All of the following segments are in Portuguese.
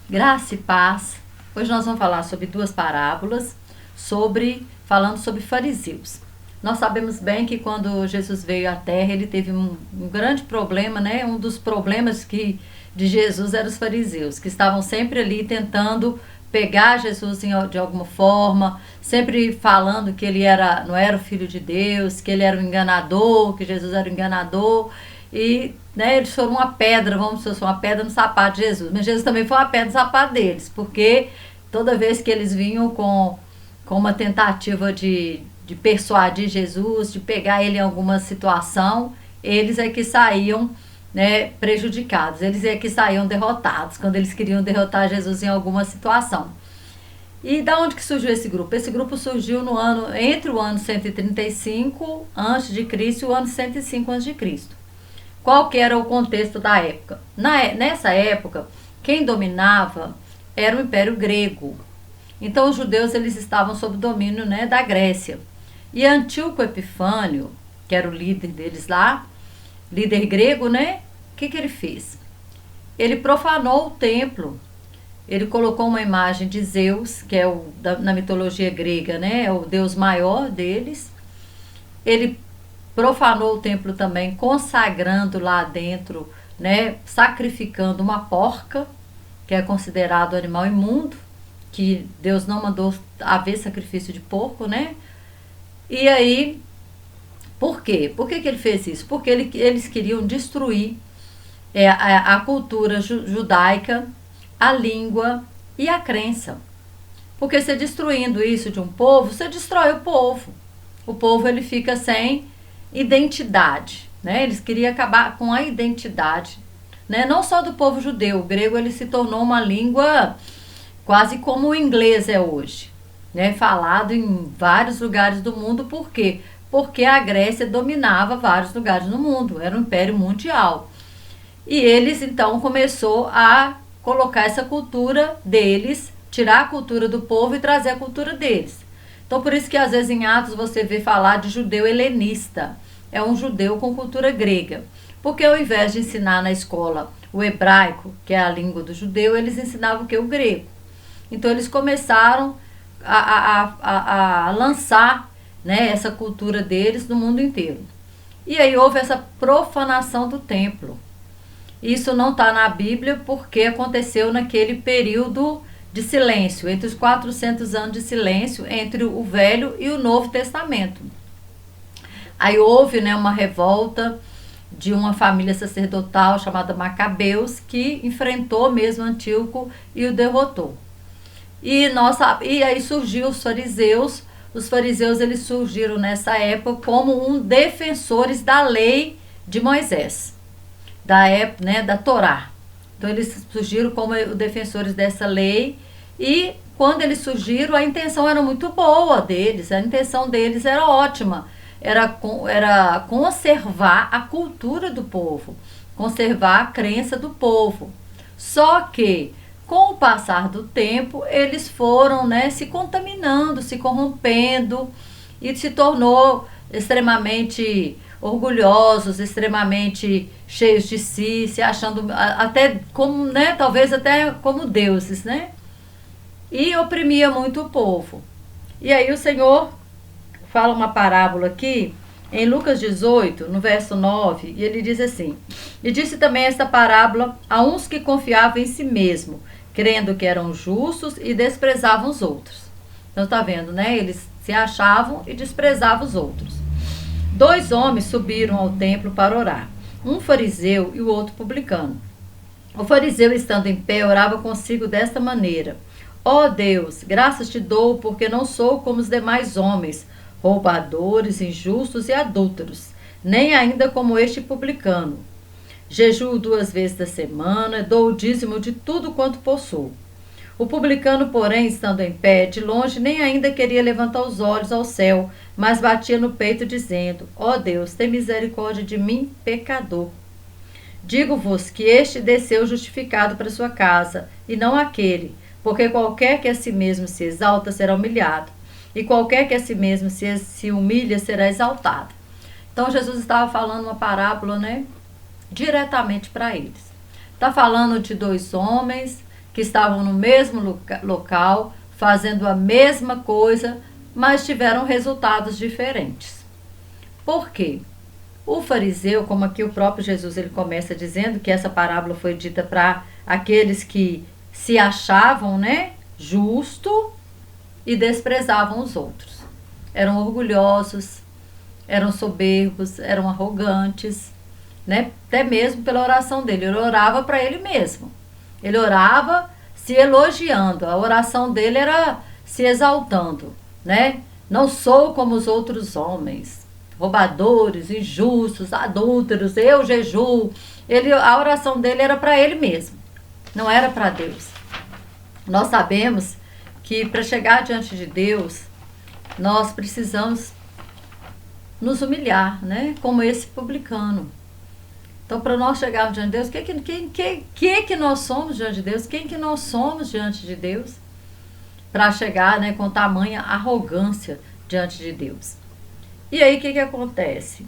Graça e paz. Hoje nós vamos falar sobre duas parábolas, falando sobre fariseus. Nós sabemos bem que quando Jesus veio à Terra, ele teve um grande problema, né? Um dos problemas de Jesus eram os fariseus, que estavam sempre ali tentando pegar Jesus de alguma forma, sempre falando que ele não era o Filho de Deus, que ele era um enganador, que Jesus era um enganador. E eles foram uma pedra, vamos dizer, uma pedra no sapato de Jesus. Mas Jesus também foi uma pedra no sapato deles, porque toda vez que eles vinham com uma tentativa de persuadir Jesus, de pegar ele em alguma situação, eles é que saíam, prejudicados, eles é que saíam derrotados, quando eles queriam derrotar Jesus em alguma situação. E da onde que surgiu esse grupo? Esse grupo surgiu entre o ano 135 a.C. e o ano 105 a.C. Qual que era o contexto da época? Nessa época, quem dominava era o Império Grego. Então, os judeus eles estavam sob o domínio, da Grécia. E Antíoco Epifânio, que era o líder deles lá, líder grego, o que ele fez? Ele profanou o templo. Ele colocou uma imagem de Zeus, que é na mitologia grega, é o deus maior deles. Ele profanou o templo também, consagrando lá dentro, sacrificando uma porca, que é considerado animal imundo, que Deus não mandou haver sacrifício de porco, E aí, por quê? Por que ele fez isso? Porque eles queriam destruir a cultura judaica, a língua e a crença. Porque você destruindo isso de um povo, você destrói o povo. O povo ele fica sem identidade, Eles queriam acabar com a identidade, Não só do povo judeu. O grego ele se tornou uma língua quase como o inglês é hoje, Falado em vários lugares do mundo. Por quê? Porque a Grécia dominava vários lugares no mundo, era um império mundial. E eles então começou a colocar essa cultura deles, tirar a cultura do povo e trazer a cultura deles. Então, por isso que às vezes em Atos você vê falar de judeu helenista. É um judeu com cultura grega. Porque ao invés de ensinar na escola o hebraico, que é a língua do judeu, eles ensinavam o que? O grego. Então, eles começaram a lançar, essa cultura deles no mundo inteiro. E aí houve essa profanação do templo. Isso não está na Bíblia porque aconteceu naquele período de silêncio, entre os 400 anos de silêncio entre o Velho e o Novo Testamento. Aí houve uma revolta de uma família sacerdotal chamada Macabeus, que enfrentou mesmo Antíoco e o derrotou. E aí surgiu os fariseus. Os fariseus eles surgiram nessa época como defensores da lei de Moisés, da época, da Torá. Então eles surgiram como defensores dessa lei, e quando eles surgiram a intenção era muito boa deles, a intenção deles era ótima, era conservar a cultura do povo, conservar a crença do povo. Só que com o passar do tempo eles foram se contaminando, se corrompendo, e se tornou extremamente orgulhosos, extremamente cheios de si, se achando até como, talvez até como deuses, E oprimia muito o povo. E aí o Senhor fala uma parábola aqui, em Lucas 18, no verso 9, e ele diz assim: E disse também esta parábola a uns que confiavam em si mesmo, crendo que eram justos e desprezavam os outros. Então está vendo, Eles se achavam e desprezavam os outros. 2 homens subiram ao templo para orar, um fariseu e o outro publicano. O fariseu, estando em pé, orava consigo desta maneira: Ó Deus, graças te dou, porque não sou como os demais homens, roubadores, injustos e adúlteros, nem ainda como este publicano. Jejuo 2 vezes da semana, dou o dízimo de tudo quanto possuo. O publicano, porém, estando em pé, de longe nem ainda queria levantar os olhos ao céu, mas batia no peito, dizendo: Ó Deus, tem misericórdia de mim, pecador. Digo-vos que este desceu justificado para sua casa, e não aquele, porque qualquer que a si mesmo se exalta será humilhado, e qualquer que a si mesmo se humilha será exaltado. Então Jesus estava falando uma parábola, diretamente para eles. Está falando de 2 homens que estavam no mesmo local, fazendo a mesma coisa, mas tiveram resultados diferentes. Por quê? O fariseu, como aqui o próprio Jesus ele começa dizendo que essa parábola foi dita para aqueles que se achavam, né, justo e desprezavam os outros. Eram orgulhosos, eram soberbos, eram arrogantes, né? Até mesmo pela oração dele. Ele orava para ele mesmo. Ele orava se elogiando. A oração dele era se exaltando, né? Não sou como os outros homens, roubadores, injustos, adúlteros, eu jejuo. A oração dele era para ele mesmo, não era para Deus. Nós sabemos que para chegar diante de Deus, nós precisamos nos humilhar, né? Como esse publicano. Então, para nós chegarmos diante de Deus, que nós somos diante de Deus? Quem que nós somos diante de Deus? Para chegar, né, com tamanha arrogância diante de Deus. E aí, o que acontece?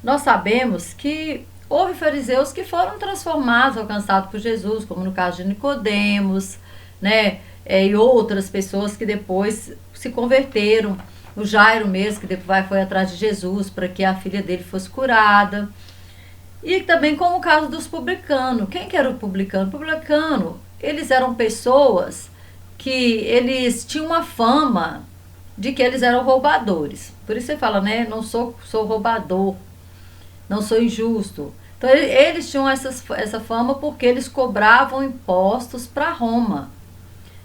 Nós sabemos que houve fariseus que foram transformados, alcançados por Jesus, como no caso de Nicodemos, né? E outras pessoas que depois se converteram. O Jairo mesmo, que depois foi atrás de Jesus para que a filha dele fosse curada. E também como o caso dos publicanos. Quem que era o publicano? O publicano, eles eram pessoas que eles tinham uma fama de que eles eram roubadores. Por isso você fala, né? Não sou roubador, não sou injusto. Então eles tinham essa fama porque eles cobravam impostos para Roma.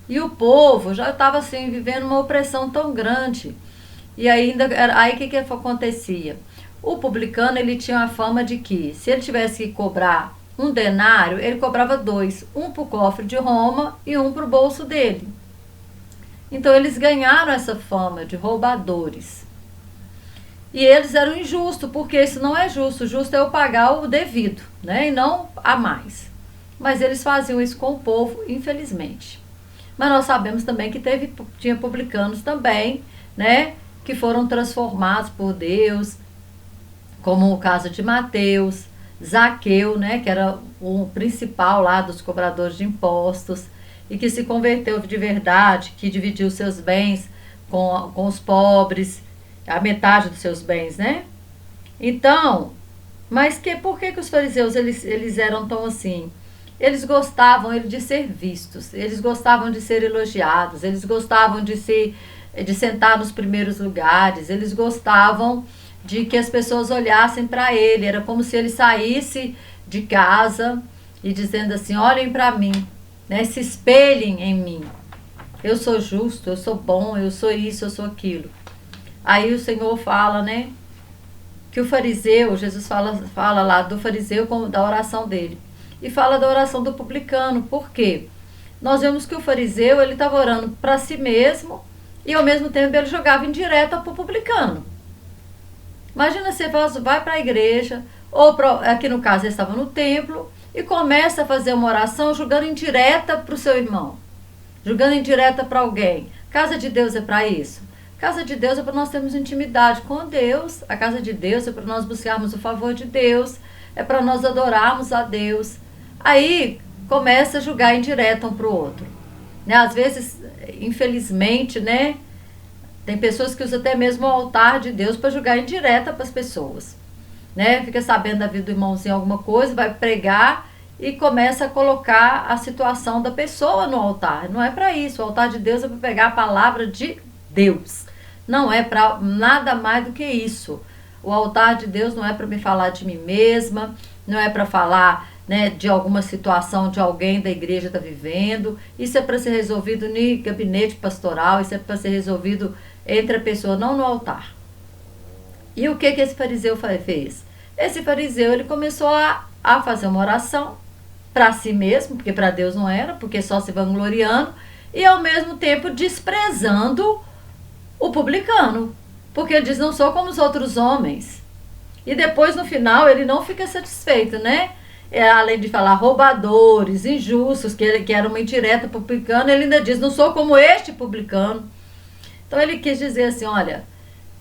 E o povo já estava assim, vivendo uma opressão tão grande. E aí o que acontecia? O publicano, ele tinha a fama de que, se ele tivesse que cobrar um denário, ele cobrava 2, um para o cofre de Roma e um para o bolso dele. Então eles ganharam essa fama de roubadores. E eles eram injustos, porque isso não é justo. O justo é eu pagar o devido, né? E não a mais. Mas eles faziam isso com o povo, infelizmente. Mas nós sabemos também que tinha publicanos também, né? Que foram transformados por Deus, como o caso de Mateus, Zaqueu, né? Que era o principal lá dos cobradores de impostos, e que se converteu de verdade, que dividiu seus bens com os pobres, a metade dos seus bens, né? Então, mas por que os fariseus eles eram tão assim? Eles gostavam de ser vistos, eles gostavam de ser elogiados, eles gostavam de sentar nos primeiros lugares, eles gostavam de que as pessoas olhassem para ele. Era como se ele saísse de casa e dizendo assim, olhem para mim, né? Se espelhem em mim. Eu sou justo, eu sou bom, eu sou isso, eu sou aquilo. Aí o Senhor fala, né? Que o fariseu, Jesus fala lá do fariseu, da oração dele. E fala da oração do publicano. Por quê? Nós vemos que o fariseu, ele estava orando para si mesmo e ao mesmo tempo ele jogava indireta para o publicano. Imagina você vai para a igreja, ou aqui no caso ele estava no templo, e começa a fazer uma oração jogando indireta para o seu irmão, jogando indireta para alguém. Casa de Deus é para isso. Casa de Deus é para nós termos intimidade com Deus. A casa de Deus é para nós buscarmos o favor de Deus, é para nós adorarmos a Deus. Aí começa a julgar indireta um para o outro, né? Às vezes, infelizmente, né? Tem pessoas que usam até mesmo o altar de Deus para julgar indireta para as pessoas, né? Fica sabendo da vida do irmãozinho alguma coisa, vai pregar e começa a colocar a situação da pessoa no altar. Não é para isso. O altar de Deus é para pegar a palavra de Deus. Não é para nada mais do que isso. O altar de Deus não é para me falar de mim mesma, não é para falar, né, de alguma situação de alguém da igreja está vivendo. Isso é para ser resolvido no gabinete pastoral, isso é para ser resolvido entre a pessoa, não no altar. E o que esse fariseu fez? Esse fariseu, ele começou a fazer uma oração para si mesmo, porque para Deus não era, porque só se vangloriando, e ao mesmo tempo desprezando o publicano, porque ele diz, não sou como os outros homens. E depois, no final, ele não fica satisfeito, né? Além de falar roubadores, injustos, que era uma indireta para o publicano, ele ainda diz, não sou como este publicano. Então ele quis dizer assim, olha,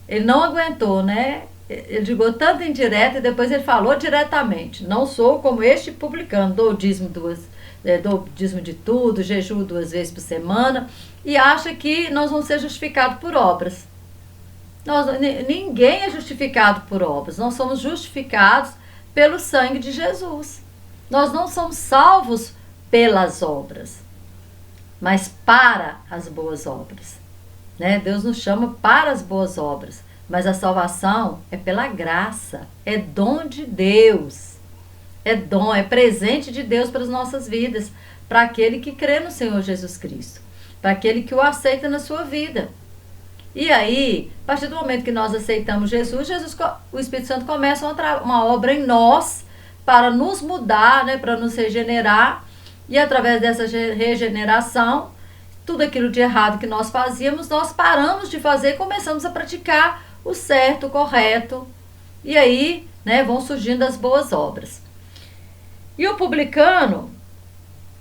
ele não aguentou, né? Ele jogou tanto indireta e depois ele falou diretamente, não sou como este publicano, dou o dízimo dou dízimo de tudo, jejuo 2 vezes por semana, e acha que nós vamos ser justificados por obras. Ninguém é justificado por obras, nós somos justificados pelo sangue de Jesus. Nós não somos salvos pelas obras, mas para as boas obras. Né? Deus nos chama para as boas obras, mas a salvação é pela graça, é dom de Deus, é dom, é presente de Deus para as nossas vidas, para aquele que crê no Senhor Jesus Cristo, para aquele que o aceita na sua vida. E aí, a partir do momento que nós aceitamos Jesus, o Espírito Santo começa uma obra em nós para nos mudar, né, para nos regenerar, e através dessa regeneração, tudo aquilo de errado que nós fazíamos, nós paramos de fazer e começamos a praticar o certo, o correto. E aí, né, vão surgindo as boas obras. E o publicano,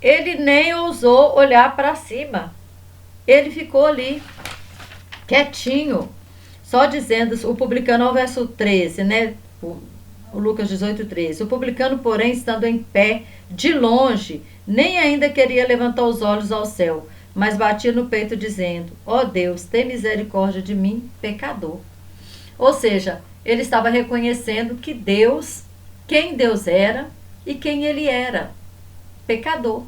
ele nem ousou olhar para cima. Ele ficou ali, quietinho, só dizendo, o publicano, ao verso 13, né, o Lucas 18, 13. O publicano, porém, estando em pé, de longe, nem ainda queria levantar os olhos ao céu, mas batia no peito dizendo: ó Deus, tem misericórdia de mim, pecador. Ou seja, ele estava reconhecendo que Deus, quem Deus era e quem ele era, pecador.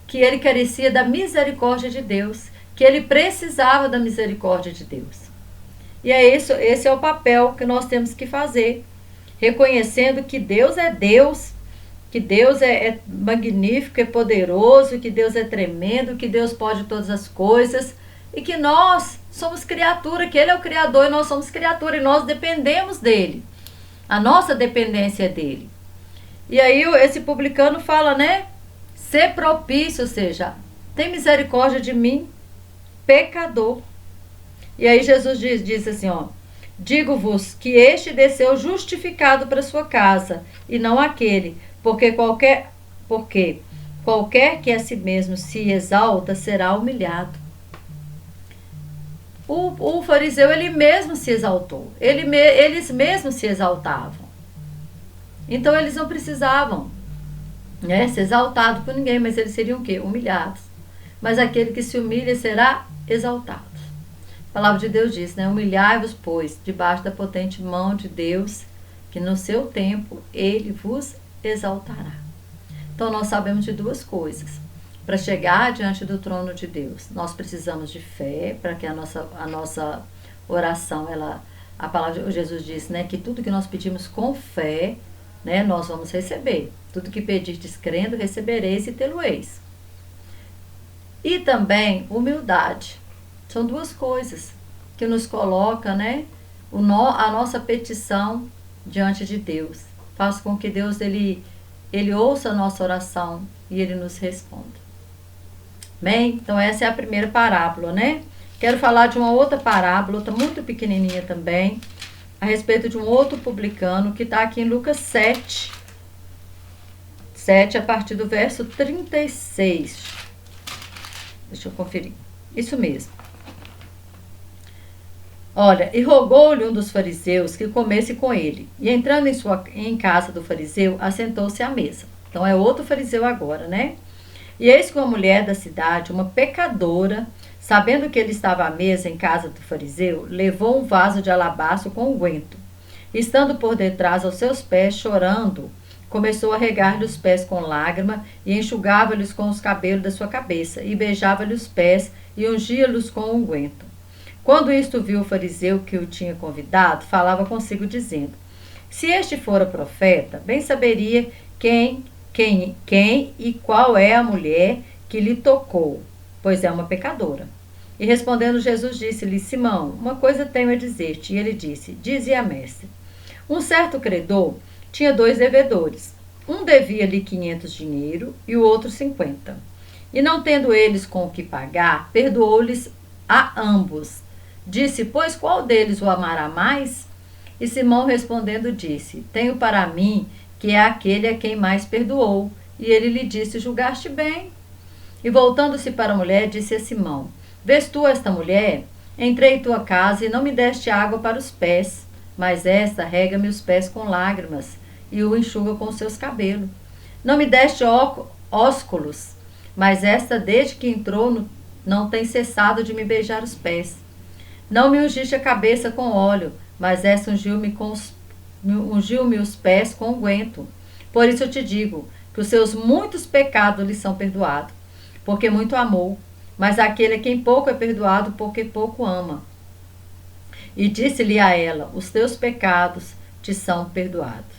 Que ele carecia da misericórdia de Deus, que ele precisava da misericórdia de Deus. E esse é o papel que nós temos que fazer, reconhecendo que Deus é Deus, que Deus é magnífico, é poderoso, que Deus é tremendo, que Deus pode todas as coisas, e que nós somos criatura, que Ele é o Criador e nós somos criatura, e nós dependemos dEle. A nossa dependência é dEle. E aí esse publicano fala, né? Ser propício, ou seja, tem misericórdia de mim, pecador. E aí Jesus diz assim, ó: digo-vos que este desceu justificado para sua casa, e não aquele, porque qualquer que a si mesmo se exalta será humilhado. O fariseu, ele mesmo se exaltou, eles mesmos se exaltavam. Então eles não precisavam, né, ser exaltados por ninguém, mas eles seriam o quê? Humilhados. Mas aquele que se humilha será exaltado. A palavra de Deus diz, né? Humilhai-vos, pois, debaixo da potente mão de Deus, que no seu tempo Ele vos exaltará. Então nós sabemos de duas coisas. Para chegar diante do trono de Deus, nós precisamos de fé, para que a nossa oração, a palavra de Jesus diz, né, que tudo que nós pedimos com fé, né, nós vamos receber. Tudo que pedirdes crendo, recebereis e tê-lo-eis. E também humildade. São duas coisas que nos coloca, né, a nossa petição diante de Deus. Faz com que Deus ele ouça a nossa oração e Ele nos responda. Bem, então essa é a primeira parábola, né? Quero falar de uma outra parábola, outra muito pequenininha também, a respeito de um outro publicano, que está aqui em Lucas 7, a partir do verso 36. Deixa eu conferir. Isso mesmo. Olha, e rogou-lhe um dos fariseus que comesse com ele. E entrando em casa do fariseu, assentou-se à mesa. Então é outro fariseu agora, né? E eis que uma mulher da cidade, uma pecadora, sabendo que ele estava à mesa em casa do fariseu, levou um vaso de alabastro com unguento. Estando por detrás aos seus pés, chorando, começou a regar-lhe os pés com lágrima e enxugava-lhes com os cabelos da sua cabeça, e beijava-lhe os pés e ungia-los com unguento. Quando isto viu o fariseu que o tinha convidado, falava consigo dizendo: se este fora profeta, bem saberia quem e qual é a mulher que lhe tocou, pois é uma pecadora. E respondendo Jesus disse-lhe: Simão, uma coisa tenho a dizer-te. E ele disse: dize a mestre. Um certo credor tinha 2 devedores. Um devia-lhe 500 dinheiro e o outro 50. E não tendo eles com o que pagar, perdoou-lhes a ambos. Disse: pois qual deles o amará mais? E Simão respondendo disse: tenho para mim que é aquele a quem mais perdoou. E ele lhe disse: julgaste bem. E voltando-se para a mulher, disse a Simão: vês tu esta mulher? Entrei em tua casa e não me deste água para os pés, mas esta rega-me os pés com lágrimas e o enxuga com seus cabelos. Não me deste ósculos, mas esta, desde que entrou, não tem cessado de me beijar os pés. Não me ungiste a cabeça com óleo, mas esta ungiu-me os pés com unguento. Por isso eu te digo que os seus muitos pecados lhe são perdoados, porque muito amou. Mas aquele a quem pouco é perdoado, porque pouco ama. E disse-lhe a ela: os teus pecados te são perdoados.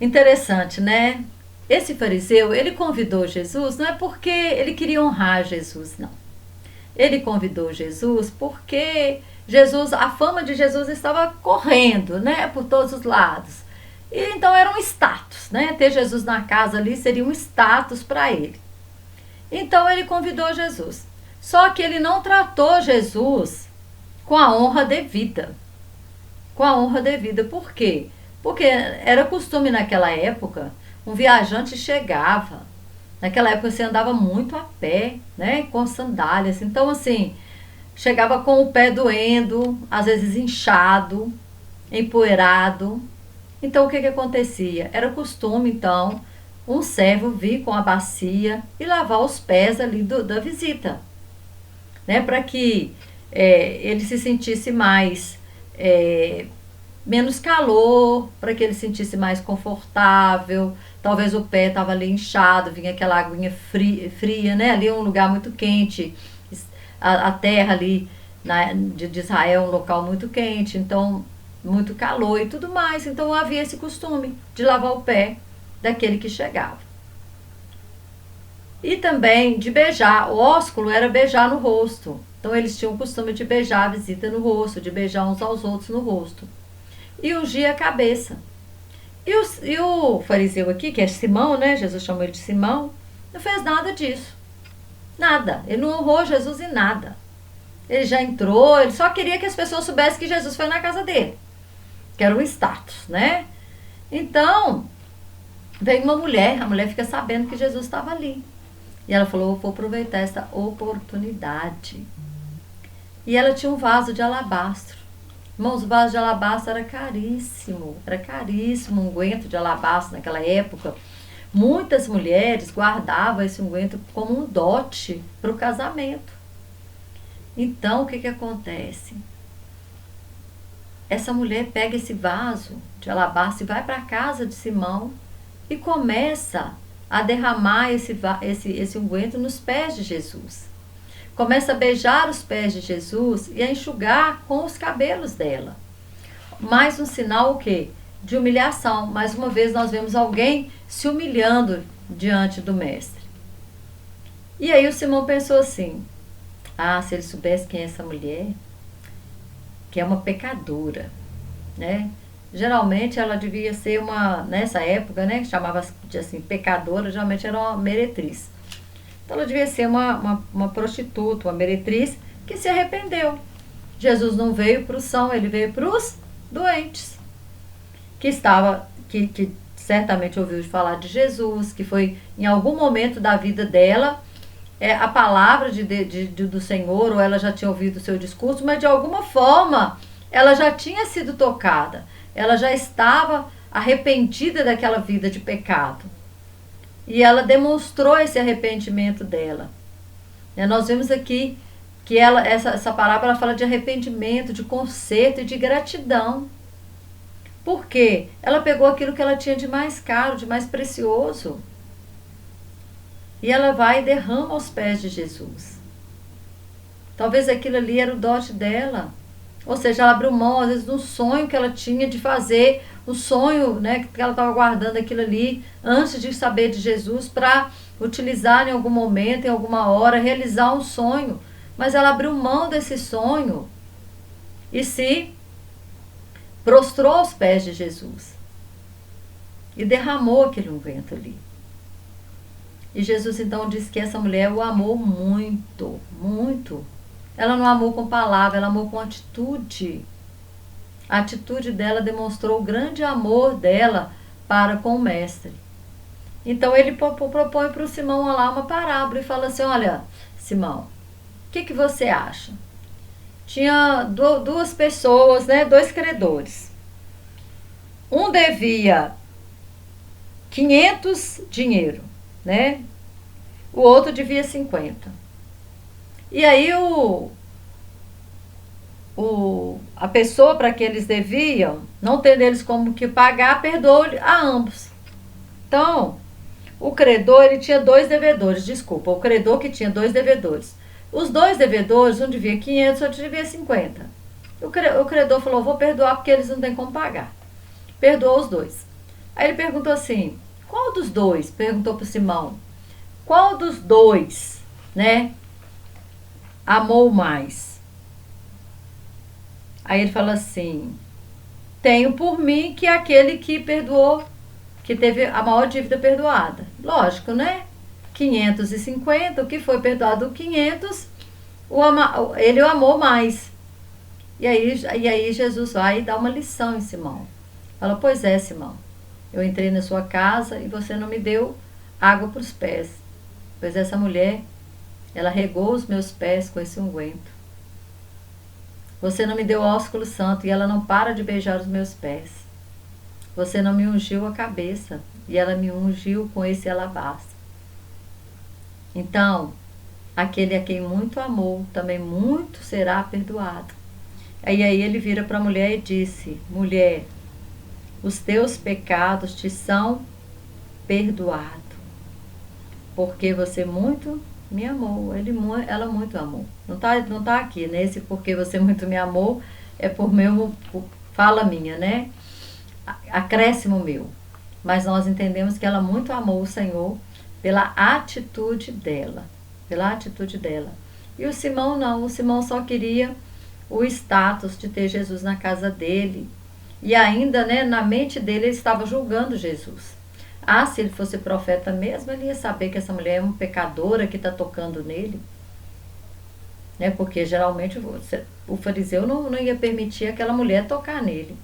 Interessante, né? Esse fariseu, ele convidou Jesus, não é porque ele queria honrar Jesus, não. Ele convidou Jesus porque a fama de Jesus estava correndo, né, por todos os lados. E então era um status, né? Ter Jesus na casa ali seria um status para ele. Então ele convidou Jesus. Só que ele não tratou Jesus com a honra devida. Com a honra devida. Por quê? Porque era costume naquela época, um viajante chegava. Naquela época você andava muito a pé, né? Com sandálias. Então, assim, chegava com o pé doendo, às vezes inchado, empoeirado. Então, o que acontecia? Era costume, então, um servo vir com a bacia e lavar os pés ali da visita, né? Para que ele se sentisse mais, menos calor, para que ele se sentisse mais confortável. Talvez o pé estava ali inchado, vinha aquela aguinha fria, né? Ali é um lugar muito quente, a terra ali de Israel é um local muito quente, então muito calor e tudo mais. Então havia esse costume de lavar o pé daquele que chegava. E também de beijar. O ósculo era beijar no rosto. Então eles tinham o costume de beijar a visita no rosto, de beijar uns aos outros no rosto. E ungir a cabeça. E o fariseu aqui, que é Simão, né? Jesus chamou ele de Simão, não fez nada disso. Nada. Ele não honrou Jesus em nada. Ele já entrou, ele só queria que as pessoas soubessem que Jesus foi na casa dele. Que era um status, né? Então, veio uma mulher, a mulher fica sabendo que Jesus estava ali. E ela falou: vou aproveitar essa oportunidade. E ela tinha um vaso de alabastro. Irmãos, o vaso de alabastro era caríssimo, um unguento de alabastro naquela época. Muitas mulheres guardavam esse unguento como um dote para o casamento. Então, o que acontece? Essa mulher pega esse vaso de alabastro e vai para a casa de Simão e começa a derramar esse unguento nos pés de Jesus. Começa a beijar os pés de Jesus e a enxugar com os cabelos dela. Mais um sinal o quê? De humilhação. Mais uma vez nós vemos alguém se humilhando diante do mestre. E aí o Simão pensou assim: ah, se ele soubesse quem é essa mulher, que é uma pecadora, né? Geralmente ela devia ser nessa época, né, que chamava de assim, pecadora, geralmente era uma meretriz. Então ela devia ser uma prostituta, uma meretriz que se arrependeu. Jesus não veio para os sãos, ele veio para os doentes. Que certamente ouviu falar de Jesus, que foi em algum momento da vida dela, a palavra do Senhor, ou ela já tinha ouvido o seu discurso, mas de alguma forma ela já tinha sido tocada. Ela já estava arrependida daquela vida de pecado. E ela demonstrou esse arrependimento dela. Nós vemos aqui que essa parábola fala de arrependimento, de conserto e de gratidão. Por quê? Ela pegou aquilo que ela tinha de mais caro, de mais precioso. E ela vai e derrama aos pés de Jesus. Talvez aquilo ali era o dote dela. Ou seja, ela abriu mão, às vezes, de um sonho que ela tinha de fazer, um sonho, né, que ela estava guardando aquilo ali, antes de saber de Jesus, para utilizar em algum momento, em alguma hora, realizar um sonho. Mas ela abriu mão desse sonho e se prostrou aos pés de Jesus. E derramou aquele unguento ali. E Jesus, então, disse que essa mulher o amou muito, muito. Ela não amou com palavra, ela amou com atitude. A atitude dela demonstrou o grande amor dela para com o mestre. Então ele propõe para o Simão lá uma parábola e fala assim: olha, Simão, o que você acha? Tinha duas pessoas, né, dois credores. Um devia 500 dinheiro, né? O outro devia 50. E aí a pessoa para que eles deviam, não tendo eles como que pagar, perdoou a ambos. Então, o credor, ele tinha dois devedores, desculpa, o credor que tinha dois devedores. Os dois devedores, um devia 500, outro devia 50. O credor falou, vou perdoar porque eles não têm como pagar. Perdoou os dois. Aí ele perguntou assim, qual dos dois? Perguntou para o Simão. Qual dos dois, né, amou mais? Aí ele fala assim, tenho por mim que é aquele que perdoou, que teve a maior dívida perdoada. Lógico, né? 550, o que foi perdoado 500, ele o amou mais. E aí Jesus vai e dá uma lição em Simão. Fala, pois é, Simão, eu entrei na sua casa e você não me deu água para os pés. Pois essa mulher, ela regou os meus pés com esse unguento. Você não me deu ósculo santo e ela não para de beijar os meus pés. Você não me ungiu a cabeça e ela me ungiu com esse alabastro. Então, aquele a quem muito amou, também muito será perdoado. Aí ele vira para a mulher e disse, mulher, os teus pecados te são perdoados, porque você muito me amou, ela muito amou. Não tá aqui, né? Esse porque você muito me amou é por fala minha, né? Acréscimo meu. Mas nós entendemos que ela muito amou o Senhor pela atitude dela. Pela atitude dela. E o Simão não. O Simão só queria o status de ter Jesus na casa dele. E ainda, né, na mente dele, ele estava julgando Jesus. Ah, se ele fosse profeta mesmo, ele ia saber que essa mulher é uma pecadora que está tocando nele. Né? Porque geralmente o fariseu não ia permitir aquela mulher tocar nele.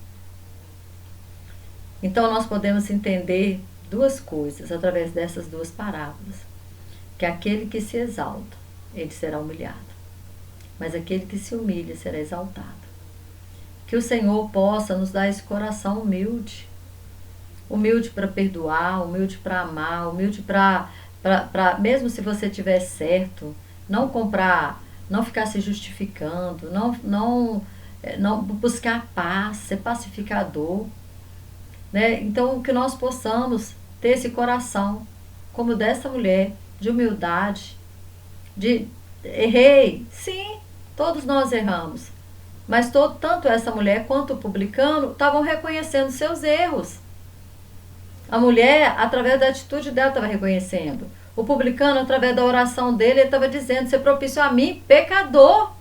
Então nós podemos entender duas coisas através dessas duas parábolas. Que aquele que se exalta, ele será humilhado. Mas aquele que se humilha será exaltado. Que o Senhor possa nos dar esse coração humilde. Humilde para perdoar, humilde para amar, humilde para mesmo se você tiver certo, não comprar, não ficar se justificando, não buscar paz, ser pacificador. Né? Então, que nós possamos ter esse coração, como dessa mulher, de humildade, de errei, sim, todos nós erramos, mas tanto essa mulher quanto o publicano estavam reconhecendo seus erros. A mulher, através da atitude dela, estava reconhecendo. O publicano, através da oração dele, ele estava dizendo, ser propício a mim, pecador.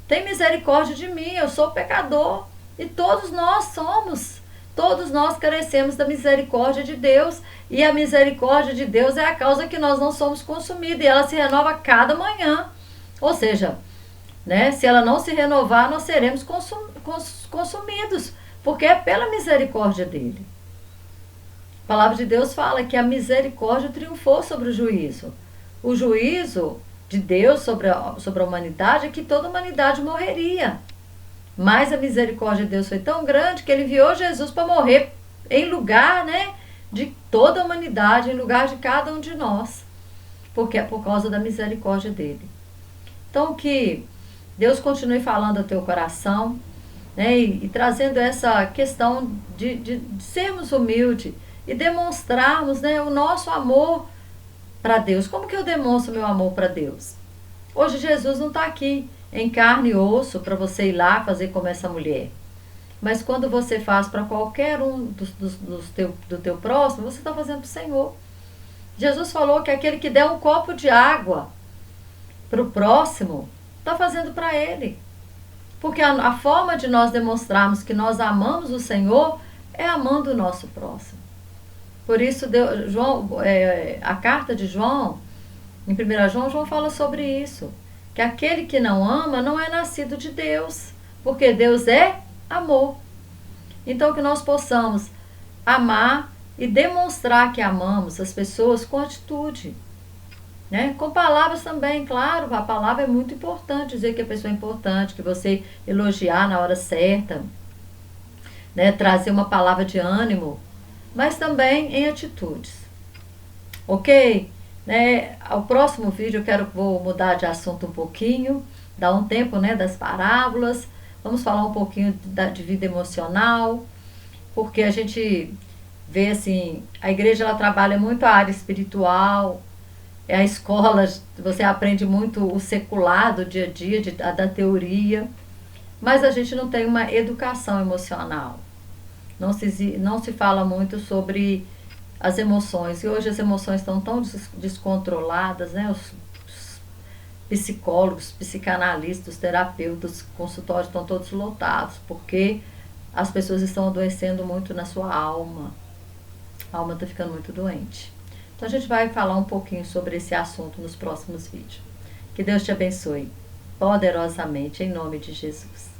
Tem misericórdia de mim, eu sou pecador. E todos nós somos. Todos nós carecemos da misericórdia de Deus. E a misericórdia de Deus é a causa que nós não somos consumidos. E ela se renova a cada manhã. Ou seja, né, se ela não se renovar, nós seremos consumidos. Porque é pela misericórdia dele. A palavra de Deus fala que a misericórdia triunfou sobre o juízo. O juízo de Deus sobre a humanidade é que toda a humanidade morreria. Mas a misericórdia de Deus foi tão grande que ele enviou Jesus para morrer em lugar, né, de toda a humanidade, em lugar de cada um de nós. Porque é por causa da misericórdia dele. Então que Deus continue falando ao teu coração, né, e trazendo essa questão de sermos humildes e demonstrarmos, né, o nosso amor para Deus. Como que eu demonstro meu amor para Deus? Hoje Jesus não está aqui em carne e osso para você ir lá fazer como essa mulher. Mas quando você faz para qualquer um do teu próximo, você está fazendo para o Senhor. Jesus falou que aquele que der um copo de água para o próximo, está fazendo para ele. Porque a forma de nós demonstrarmos que nós amamos o Senhor é amando o nosso próximo. Por isso, a carta de João, em 1 João fala sobre isso. Que aquele que não ama não é nascido de Deus. Porque Deus é amor. Então, que nós possamos amar e demonstrar que amamos as pessoas com atitude. Né? Com palavras também, claro. A palavra é muito importante. Dizer que a pessoa é importante. Que você elogiar na hora certa. Né? Trazer uma palavra de ânimo. mas também em atitudes. Ok? Né? Ao próximo vídeo vou mudar de assunto um pouquinho, dar um tempo, né, das parábolas. Vamos falar um pouquinho de vida emocional, porque a gente vê assim, a igreja ela trabalha muito a área espiritual, é a escola, você aprende muito o secular do dia a dia, da teoria, mas a gente não tem uma educação emocional. Não se fala muito sobre as emoções. E hoje as emoções estão tão descontroladas, né? Os psicólogos, psicanalistas, terapeutas, consultórios estão todos lotados, porque as pessoas estão adoecendo muito na sua alma. A alma está ficando muito doente. Então a gente vai falar um pouquinho sobre esse assunto nos próximos vídeos. Que Deus te abençoe poderosamente, em nome de Jesus.